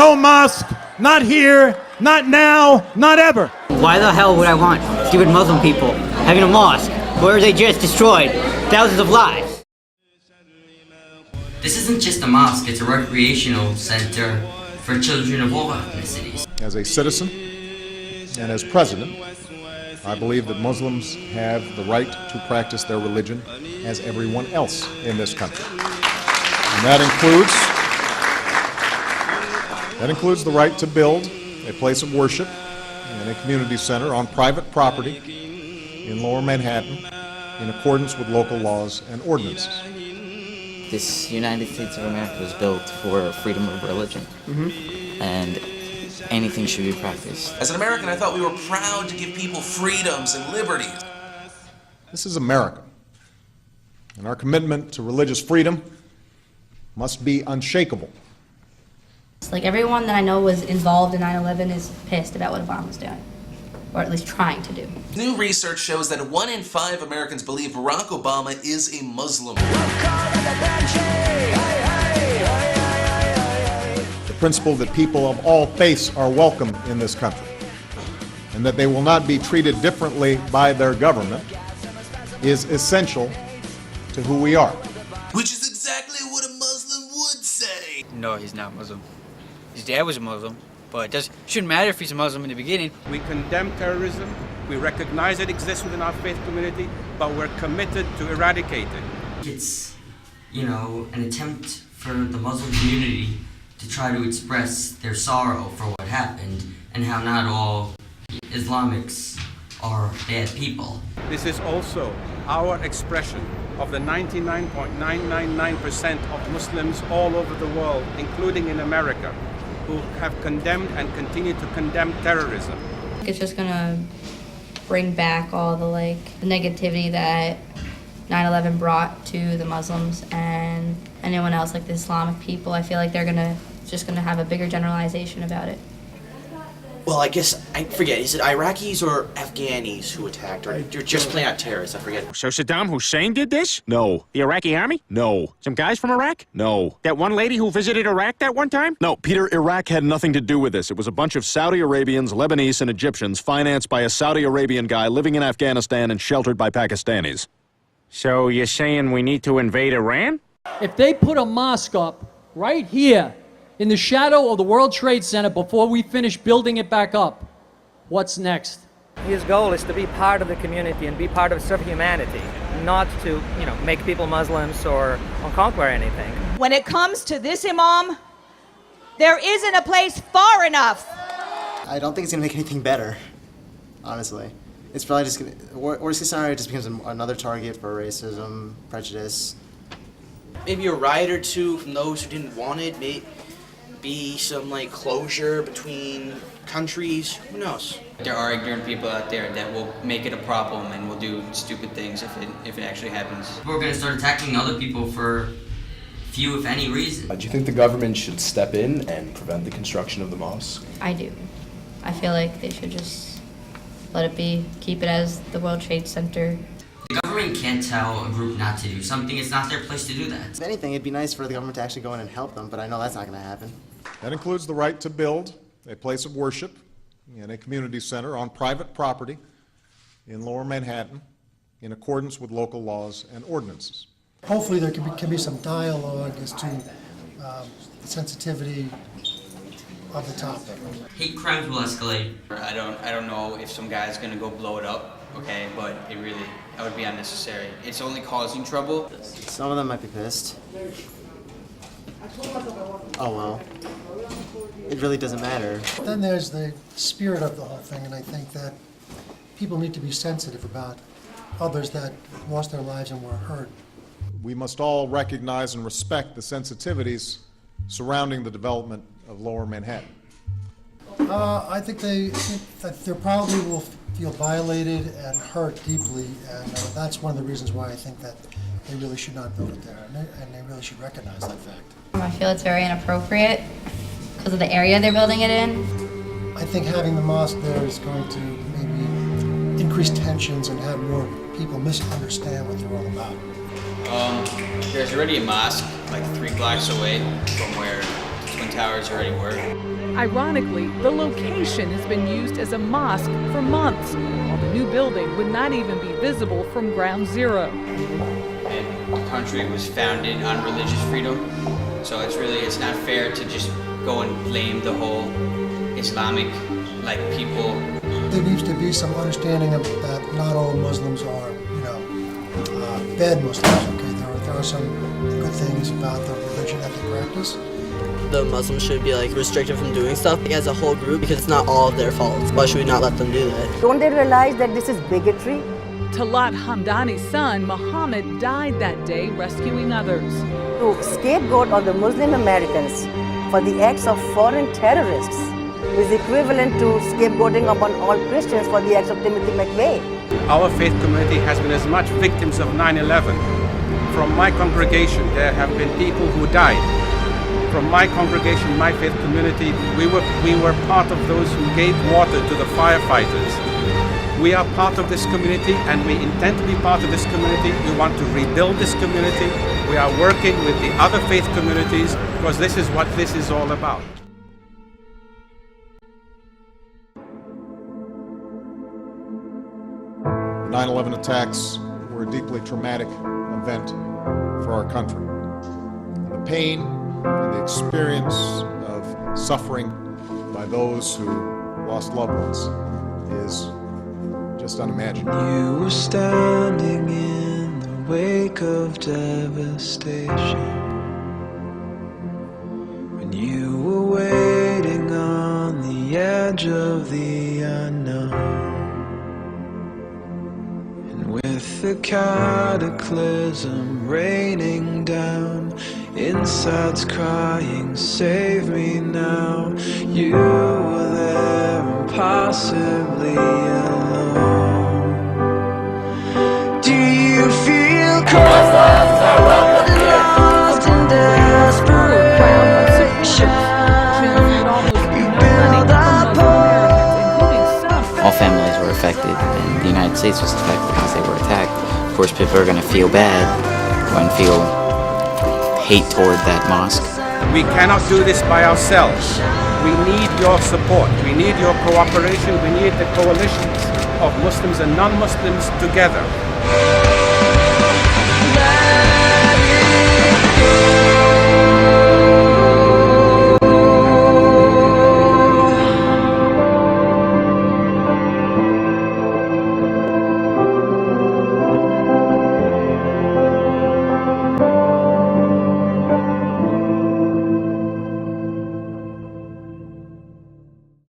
no mosque, not here, not now, not ever. Why the hell would I want stupid Muslim people having a mosque where they just destroyed thousands of lives? This isn't just a mosque, it's a recreational center for children of all ethnicities. As a citizen and as president, I believe that Muslims have the right to practice their religion as everyone else in this country. And that includes the right to build a place of worship and a community center on private property in Lower Manhattan in accordance with local laws and ordinances. This United States of America was built for freedom of religion, and anything should be practiced. As an American, I thought we were proud to give people freedoms and liberties. This is America, and our commitment to religious freedom must be unshakable. It's like everyone that I know was involved in 9/11 is pissed about what Obama's doing, or at least trying to do. New research shows that 1 in 5 Americans believe Barack Obama is a Muslim. The principle that people of all faiths are welcome in this country and that they will not be treated differently by their government is essential to who we are. Which is exactly what a Muslim would say. No, he's not Muslim. His dad was a Muslim, but it shouldn't matter if he's a Muslim in the beginning. We condemn terrorism, we recognize it exists within our faith community, but we're committed to eradicate it. It's, an attempt for the Muslim community to try to express their sorrow for what happened and how not all Islamics are bad people. This is also our expression of the 99.999% of Muslims all over the world, including in America, who have condemned and continue to condemn terrorism. It's just gonna bring back all the negativity that 9/11 brought to the Muslims and anyone else, like the Islamic people. I feel like they're just gonna have a bigger generalization about it. Well, I guess, I forget, is it Iraqis or Afghanis who attacked? Or you're just playing out terrorists, I forget. So Saddam Hussein did this? No. The Iraqi army? No. Some guys from Iraq? No. That one lady who visited Iraq that one time? No, Peter, Iraq had nothing to do with this. It was a bunch of Saudi Arabians, Lebanese, and Egyptians financed by a Saudi Arabian guy living in Afghanistan and sheltered by Pakistanis. So you're saying we need to invade Iran? If they put a mosque up right here in the shadow of the World Trade Center before we finish building it back up, what's next? His goal is to be part of the community and be part of serve humanity, not to, make people Muslims or conquer anything. When it comes to this imam, there isn't a place far enough. I don't think it's gonna make anything better, honestly. It's probably just gonna, worst case scenario, it just becomes another target for racism, prejudice. Maybe a riot or two from those who didn't want it, maybe some closure between countries, who knows? There are ignorant people out there that will make it a problem and will do stupid things if it actually happens. We're going to start attacking other people for few, if any, reason. Do you think the government should step in and prevent the construction of the mosque? I do. I feel like they should just let it be, keep it as the World Trade Center. The government can't tell a group not to do something. It's not their place to do that. If anything, it'd be nice for the government to actually go in and help them, but I know that's not going to happen. That includes the right to build a place of worship and a community center on private property in Lower Manhattan in accordance with local laws and ordinances. Hopefully there can be some dialogue as to the sensitivity of the topic. Hate crimes will escalate. I don't know if some guy's gonna go blow it up, okay, but that would be unnecessary. It's only causing trouble. Some of them might be pissed. Oh well. It really doesn't matter. Then there's the spirit of the whole thing, and I think that people need to be sensitive about others that lost their lives and were hurt. We must all recognize and respect the sensitivities surrounding the development of Lower Manhattan. I think they probably will feel violated and hurt deeply, and that's one of the reasons why I think that they really should not build it there, and they really should recognize that fact. I feel it's very inappropriate because of the area they're building it in. I think having the mosque there is going to maybe increase tensions and have more people misunderstand what they're all about. There's already a mosque 3 blocks away from where Twin Towers already were. Ironically, the location has been used as a mosque for months, while the new building would not even be visible from ground zero. And the country was founded on religious freedom, so it's not fair to just go and blame the whole Islamic people. There needs to be some understanding of that not all Muslims are, bad Muslims. Okay, there are some good things about the religion that they practice. The Muslims should be restricted from doing stuff as a whole group because it's not all of their fault. Why should we not let them do that? Don't they realize that this is bigotry? Talat Hamdani's son, Muhammad, died that day rescuing others. To scapegoat on the Muslim Americans for the acts of foreign terrorists is equivalent to scapegoating upon all Christians for the acts of Timothy McVeigh. Our faith community has been as much victims of 9/11. From my congregation, there have been people who died. From my congregation, my faith community, we were part of those who gave water to the firefighters. We are part of this community and we intend to be part of this community. We want to rebuild this community. We are working with the other faith communities because this is what this is all about. The 9/11 attacks were a deeply traumatic event for our country. And the pain and the experience of suffering by those who lost loved ones is just unimaginable. You were standing in the wake of devastation when you were waiting on the edge of the unknown. With the cataclysm raining down, insides crying, save me now. You were there impossibly alone. Do you feel cold, lost in desperation? You build up All families were affected, and the United States was affected because they were attacked. Of course, people are going to feel bad and feel hate toward that mosque. We cannot do this by ourselves. We need your support. We need your cooperation. We need the coalitions of Muslims and non-Muslims together.